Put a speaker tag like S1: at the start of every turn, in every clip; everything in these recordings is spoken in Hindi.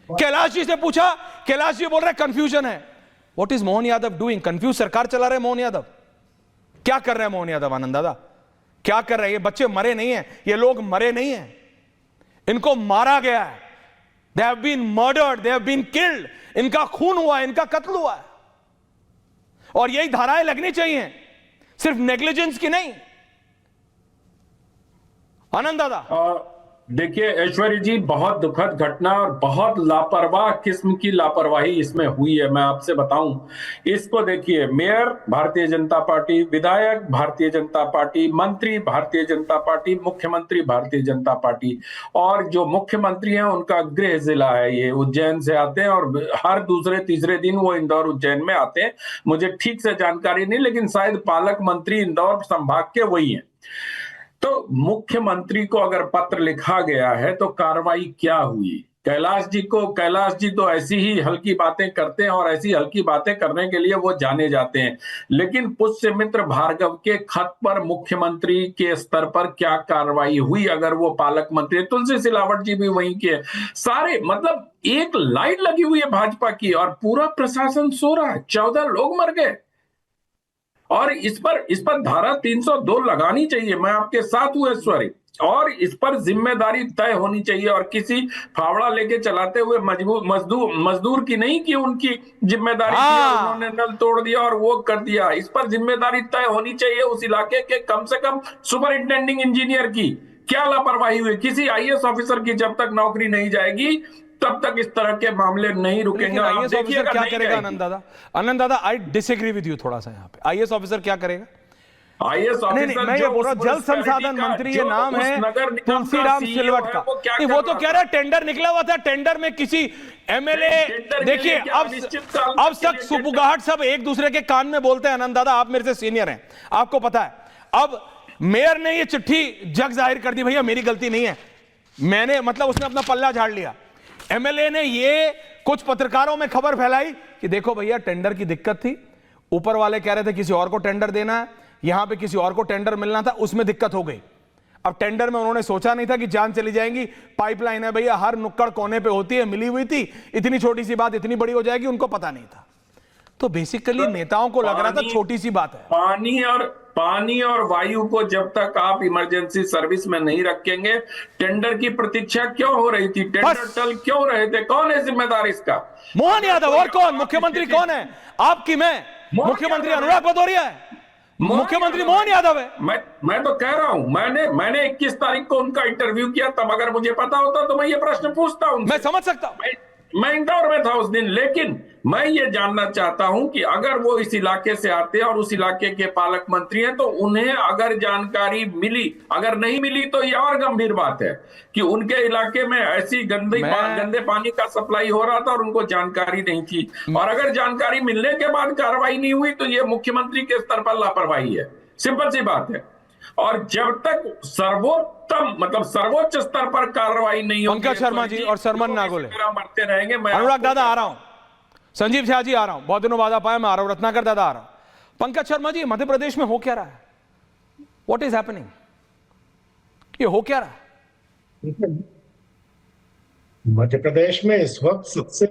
S1: कैलाश जी से पूछा, कैलाश जी बोल रहे कंफ्यूजन है। What is Mohan Yadav doing? Confuse सरकार चला रहे मोहन यादव। क्या कर रहे हैं मोहन यादव? आनंद दादा क्या कर रहे हैं? ये बच्चे मरे नहीं हैं, ये लोग मरे नहीं हैं, इनको मारा गया है। They have been murdered, they have been killed. इनका खून हुआ है, इनका कत्ल हुआ है, और यही धाराएं लगनी चाहिए, सिर्फ नेग्लिजेंस की नहीं। आनंद दादा
S2: देखिए ऐश्वर्य जी, बहुत दुखद घटना और बहुत लापरवाह किस्म की लापरवाही इसमें हुई है। मैं आपसे बताऊं, इसको देखिए, मेयर भारतीय जनता पार्टी, विधायक भारतीय जनता पार्टी, मंत्री भारतीय जनता पार्टी, मुख्यमंत्री भारतीय जनता पार्टी, और जो मुख्यमंत्री हैं उनका गृह जिला है, ये उज्जैन से आते हैं और हर दूसरे तीसरे दिन वो इंदौर उज्जैन में आते हैं। मुझे ठीक से जानकारी नहीं, लेकिन शायद पालक मंत्री इंदौर संभाग के वही है। तो मुख्यमंत्री को अगर पत्र लिखा गया है तो कार्रवाई क्या हुई? कैलाश जी तो ऐसी ही हल्की बातें करते हैं और ऐसी हल्की बातें करने के लिए वो जाने जाते हैं, लेकिन पुष्यमित्र भार्गव के खत पर मुख्यमंत्री के स्तर पर क्या कार्रवाई हुई? अगर वो पालक मंत्री, तुलसी सिलावट जी भी वहीं के, सारे मतलब एक लाइन लगी हुई है भाजपा की और पूरा प्रशासन सो रहा है। 14 लोग मर गए और इस पर धारा 302 लगानी चाहिए। मैं आपके साथ हूं ऐश्वर्य, और इस पर जिम्मेदारी तय होनी चाहिए, और किसी फावड़ा लेके चलाते हुए मजदूर की नहीं कि उनकी जिम्मेदारी थी और उन्होंने नल तोड़ दिया और वो कर दिया। इस पर जिम्मेदारी तय होनी चाहिए उस इलाके के कम से कम सुपरिंटेंडिंग इंजीनियर की। क्या लापरवाही हुई? किसी आईएएस ऑफिसर की जब तक नौकरी नहीं जाएगी तब तक इस तरह के मामले नहीं रुकेंगे।
S1: आईएएस ऑफिसर क्या करेगा? आनंद दादा आई डिसएग्री विद यू थोड़ा सा। यहाँ पे आईएएस ऑफिसर क्या करेगा?
S2: आईएएस ऑफिसर,
S1: मैं ये बोल रहा हूं, जल संसाधन मंत्री, ये नाम है तुलसीराम सिलवट का। वो तो कह रहा है टेंडर निकला हुआ था, टेंडर में किसी एमएलए, देखिए अब तक सुपुगाहट सब एक दूसरे के कान में बोलते हैं। आनंद दादा आप मेरे से सीनियर हैं, आपको पता है। अब मेयर ने ये चिट्ठी जग जाहिर कर दी, भैया मेरी गलती नहीं है, मैंने मतलब उसने अपना पल्ला झाड़ लिया। एमएलए ने ये कुछ पत्रकारों में खबर फैलाई कि देखो भैया टेंडर की दिक्कत थी, ऊपर वाले कह रहे थे किसी और को टेंडर देना है, यहां पे किसी और को टेंडर मिलना था, उसमें दिक्कत हो गई। अब टेंडर में उन्होंने सोचा नहीं था कि जान चली जाएंगी, पाइपलाइन है भैया हर नुक्कड़ कोने पे होती है, मिली हुई थी, इतनी छोटी सी बात इतनी बड़ी हो जाएगी, उनको पता नहीं था। तो बेसिकली नेताओं को लग रहा था छोटी सी बात है।
S2: पानी और वायु को जब तक आप इमरजेंसी सर्विस में नहीं रखेंगे, टेंडर की प्रतीक्षा क्यों हो रही थी? टेंडर टल क्यों रहे थे? कौन है जिम्मेदार इसका?
S1: मोहन यादव। और कौन? मुख्यमंत्री कौन है आपकी? मैं मुख्यमंत्री अनुराग भदौरिया है, मुख्यमंत्री मोहन यादव है।
S2: मैं तो कह रहा हूं, मैंने 21 तारीख को उनका इंटरव्यू किया, तब अगर मुझे पता होता तो मैं ये प्रश्न पूछता हूं।
S1: मैं समझ सकता हूं,
S2: मैं इंदौर में था उस दिन, लेकिन मैं ये जानना चाहता हूं कि अगर वो इस इलाके से आते हैं और उस इलाके के पालक मंत्री हैं, तो उन्हें अगर जानकारी मिली, अगर नहीं मिली तो ये और गंभीर बात है कि उनके इलाके में ऐसी गंदे पानी का सप्लाई हो रहा था और उनको जानकारी नहीं थी, और अगर जानकारी मिलने के बाद कार्रवाई नहीं हुई तो ये मुख्यमंत्री के स्तर पर लापरवाही है। सिंपल सी बात है। और जब तक सर्वोच्च स्तर पर कार्रवाई नहीं होगी,
S1: पंकज शर्मा जी और सरमन नागोले
S2: मरते रहेंगे। मैं
S1: अनुराग दादा आ रहा हूं, संजीव झा जी आ रहा हूं, बहुत दिनों बाद आप आए, मैं आ रहा हूं, रत्नाकर दादा आ रहा हूं। पंकज शर्मा जी, मध्य प्रदेश में हो क्या रहा है? What is happening? ये हो क्या रहा है
S3: मध्य प्रदेश में? इस वक्त सबसे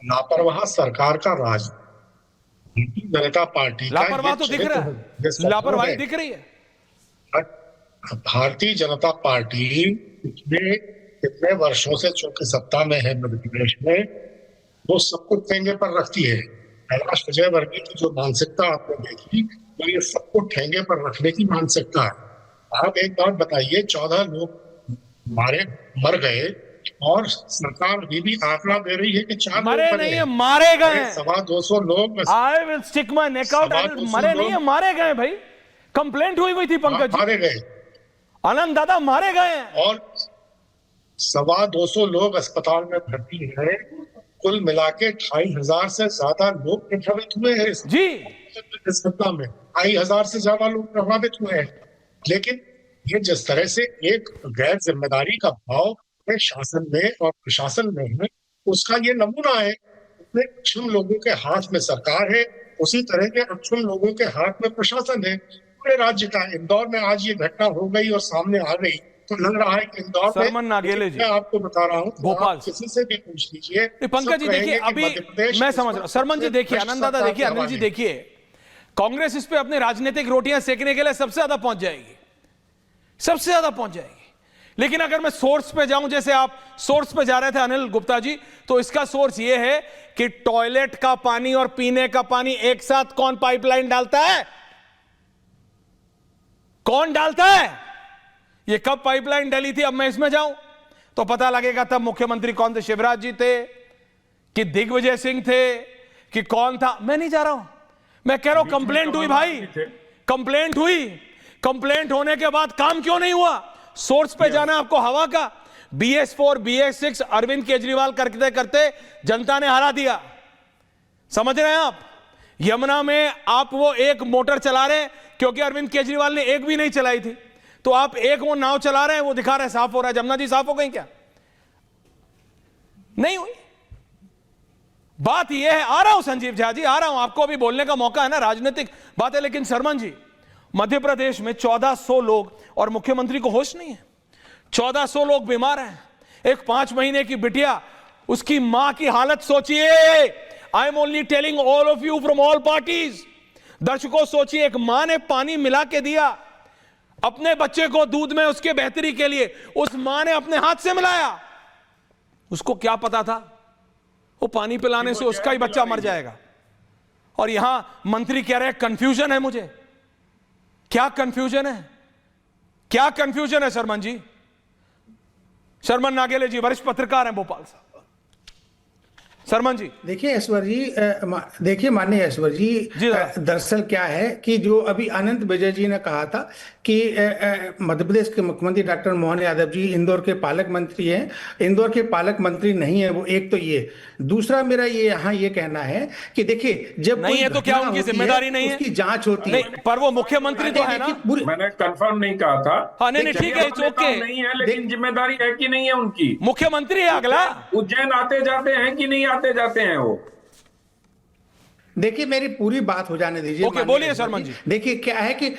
S3: लापरवाह सरकार का राज भारतीय जनता पार्टी का।
S1: लापरवाह तो दिख रहा है, लापरवाही दिख रही है।
S3: भारतीय जनता पार्टी पिछले कितने वर्षों से चूंकि सत्ता में है मध्य प्रदेश में, वो सब कुछ ठेंगे पर रखती है। कैलाश विजयवर्गीय की जो मानसिकता आपने देखी, तो ये सब कुछ ठेंगे पर रखने की मानसिकता है। आप एक बात बताइए, 14 लोग मर गए और सरकार अभी भी आंकड़ा दे रही है कि 4
S1: मरे नहीं है, मारे गए।
S3: 250 लोग।
S1: I will stick my neck out. मरे नहीं है, मारे गए भाई। कंप्लेंट हुई थी पंकज जी।
S3: मारे गए
S1: आनंद दादा, मारे गए हैं। और
S3: 250 लोग अस्पताल में भर्ती हैं। कुल मिला के 2500 से ज्यादा लोग प्रभावित हुए हैं
S1: जी
S3: इस घटना में। 2500 से ज्यादा लोग प्रभावित हुए हैं। लेकिन ये जिस तरह से एक गैर जिम्मेदारी का भाव शासन में और प्रशासन में है, उसका ये नमूना है। इतने अक्षम लोगों के हाथ में सरकार है, उसी तरह के अक्षम लोगों के हाथ में प्रशासन है पूरे राज्य का। इंदौर में आज ये घटना हो गई और सामने आ गई, तो लग रहा है कि इंदौर
S1: सरमन नागेले जी,
S3: मैं आपको बता रहा हूँ,
S1: भोपाल
S3: किसी से भी पूछ लीजिए।
S1: पंकज जी देखिए, अभी मैं समझ रहा हूं, सरमन जी देखिए, आनंद दादा देखिए, अनिल जी देखिए, कांग्रेस इस पे अपनी राजनीतिक रोटियां सेकने के लिए सबसे ज्यादा पहुंच जाएगी, सबसे ज्यादा पहुंच जाएगी। लेकिन अगर मैं सोर्स पे जाऊं, जैसे आप सोर्स पे जा रहे थे अनिल गुप्ता जी, तो इसका सोर्स यह है कि टॉयलेट का पानी और पीने का पानी एक साथ कौन पाइपलाइन डालता है, कौन डालता है, ये कब पाइपलाइन डली थी, अब मैं इसमें जाऊं तो पता लगेगा। तब मुख्यमंत्री कौन थे, शिवराज जी थे कि दिग्विजय सिंह थे कि कौन था, मैं नहीं जा रहा हूं, मैं कह रहा हूं कंप्लेंट हुई भाई, कंप्लेंट हुई, कंप्लेंट होने के बाद काम क्यों नहीं हुआ, सोर्स पे जाना आपको हवा का। BS4 BS6 अरविंद केजरीवाल करते करते जनता ने हरा दिया, समझ रहे हैं आप। यमुना में आप वो एक मोटर चला रहे हैं क्योंकि अरविंद केजरीवाल ने एक भी नहीं चलाई थी, तो आप एक वो नाव चला रहे हैं, वो दिखा रहे हैं साफ हो रहा है। जमुना जी साफ हो गई क्या, नहीं हुई। बात यह है, आ रहा हूं संजीव झा जी, आ रहा हूं, आपको अभी बोलने का मौका है ना, राजनीतिक बात है। लेकिन सरमन जी, मध्य प्रदेश में 1400 लोग और मुख्यमंत्री को होश नहीं है, 1400 लोग बीमार हैं, एक 5 महीने की बिटिया, उसकी मां की हालत सोचिए। I am only telling all of you from all parties, दर्शकों सोचिए, एक मां ने पानी मिला के दिया अपने बच्चे को दूध में उसके बेहतरी के लिए, उस मां ने अपने हाथ से मिलाया, उसको क्या पता था वो पानी पिलाने से उसका ही बच्चा मर जाएगा। और यहां मंत्री कह रहे हैं कंफ्यूजन है, मुझे क्या कंफ्यूजन है, क्या कंफ्यूजन है शर्मन जी। शर्मन नागेले जी वरिष्ठ पत्रकार हैं भोपाल से। शर्मन जी
S4: देखिए ऐश्वर जी, देखिए माननीय ऐश्वर जी, दरअसल क्या है कि जो अभी अनंत विजय जी ने कहा था कि मध्य प्रदेश के मुख्यमंत्री डॉक्टर मोहन यादव जी इंदौर के पालक मंत्री हैं, इंदौर के पालक मंत्री नहीं है वो, एक तो ये। दूसरा मेरा ये यहाँ ये कहना है कि देखिए जब
S1: नहीं है तो क्या उनकी जिम्मेदारी नहीं है,
S4: उसकी जांच होती है,
S1: पर वो मुख्यमंत्री तो है ना।
S2: मैंने कंफर्म नहीं कहा था,
S1: हाँ नहीं ठीक है, ओके
S2: नहीं है, लेकिन जिम्मेदारी है कि नहीं है उनकी,
S1: मुख्यमंत्री है अगला।
S2: उज्जैन आते जाते हैं कि नहीं आते जाते हैं वो।
S4: देखिए मेरी पूरी बात हो जाने दीजिए।
S1: ओके बोलिए शर्मन जी।
S4: देखिए क्या है कि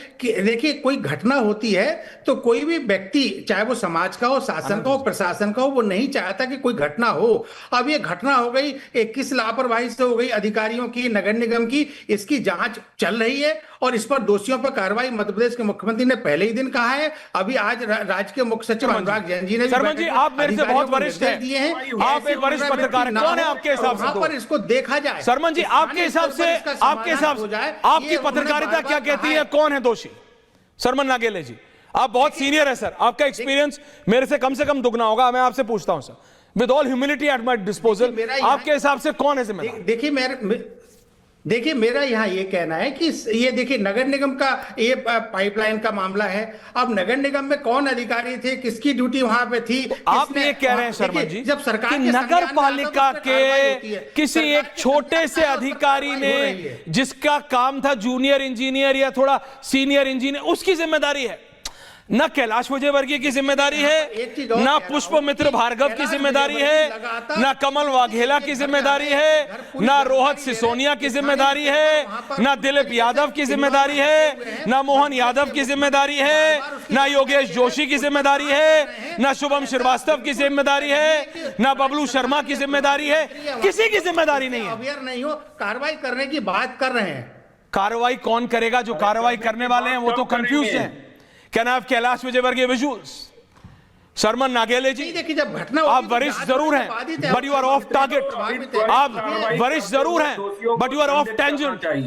S4: देखिए कोई घटना होती है तो कोई भी व्यक्ति, चाहे वो समाज का हो, शासन का हो, प्रशासन का हो, वो नहीं चाहता कि कोई घटना हो। अब ये घटना हो गई, किस लापरवाही से हो गई, अधिकारियों की, नगर निगम की, इसकी जांच चल रही है और इस पर दोषियों पर कार्रवाई मध्य प्रदेश के मुख्यमंत्री ने पहले ही दिन कहा है। अभी आज राज्य के मुख्य सचिव अनुराग जैन जी ने,
S1: शर्मा जी आप मेरे से बहुत वरिष्ठ हैं, आप एक वरिष्ठ पत्रकार हैं, कौन है आपके हिसाब से,
S4: वहां पर इसको देखा जाए।
S1: शर्मा जी आपके हिसाब से, आपके हिसाब से आपकी पत्रकारिता क्या कहती है, कौन है दोषी? शर्मन नागेले जी आप बहुत सीनियर है सर, आपका एक्सपीरियंस मेरे से कम दुगना होगा, मैं आपसे पूछता हूं sir, with all humility at my disposal, आपके हिसाब से कौन है जिम्मेदार?
S4: देखिए मेरा यहाँ ये कहना है कि ये देखिए नगर निगम का ये पाइपलाइन का मामला है। अब नगर निगम में कौन अधिकारी थे, किसकी ड्यूटी वहां पे थी,
S1: आप ये कह रहे हैं शर्मा जी
S4: जब सरकार
S1: कि नगर पालिका के किसी एक छोटे से अधिकारी ने, जिसका काम था जूनियर इंजीनियर या थोड़ा सीनियर इंजीनियर, उसकी जिम्मेदारी है, न कैलाश विजयवर्गीय की जिम्मेदारी है, न पुष्प मित्र भार्गव की जिम्मेदारी है, न कमल वाघेला की जिम्मेदारी है, न रोहित सिसोनिया की जिम्मेदारी है, न दिलीप यादव की जिम्मेदारी है, न मोहन यादव की जिम्मेदारी है, न योगेश जोशी की जिम्मेदारी है, न शुभम श्रीवास्तव की जिम्मेदारी है, न बबलू शर्मा की जिम्मेदारी है, किसी की जिम्मेदारी नहीं है।
S4: अवेयर नहीं हो, कार्रवाई करने की बात कर रहे हैं।
S1: कार्रवाई कौन करेगा? जो कार्रवाई करने वाले हैं वो तो कंफ्यूज हैं। कैन आप कैलाश विजयवर्गीय विजुअल्स? शर्मन नागेले जी
S4: देखिए जब घटना
S1: आप वरिष्ठ जरूर हैं but you are off target, आप वरिष्ठ जरूर हैं but you are off tangent.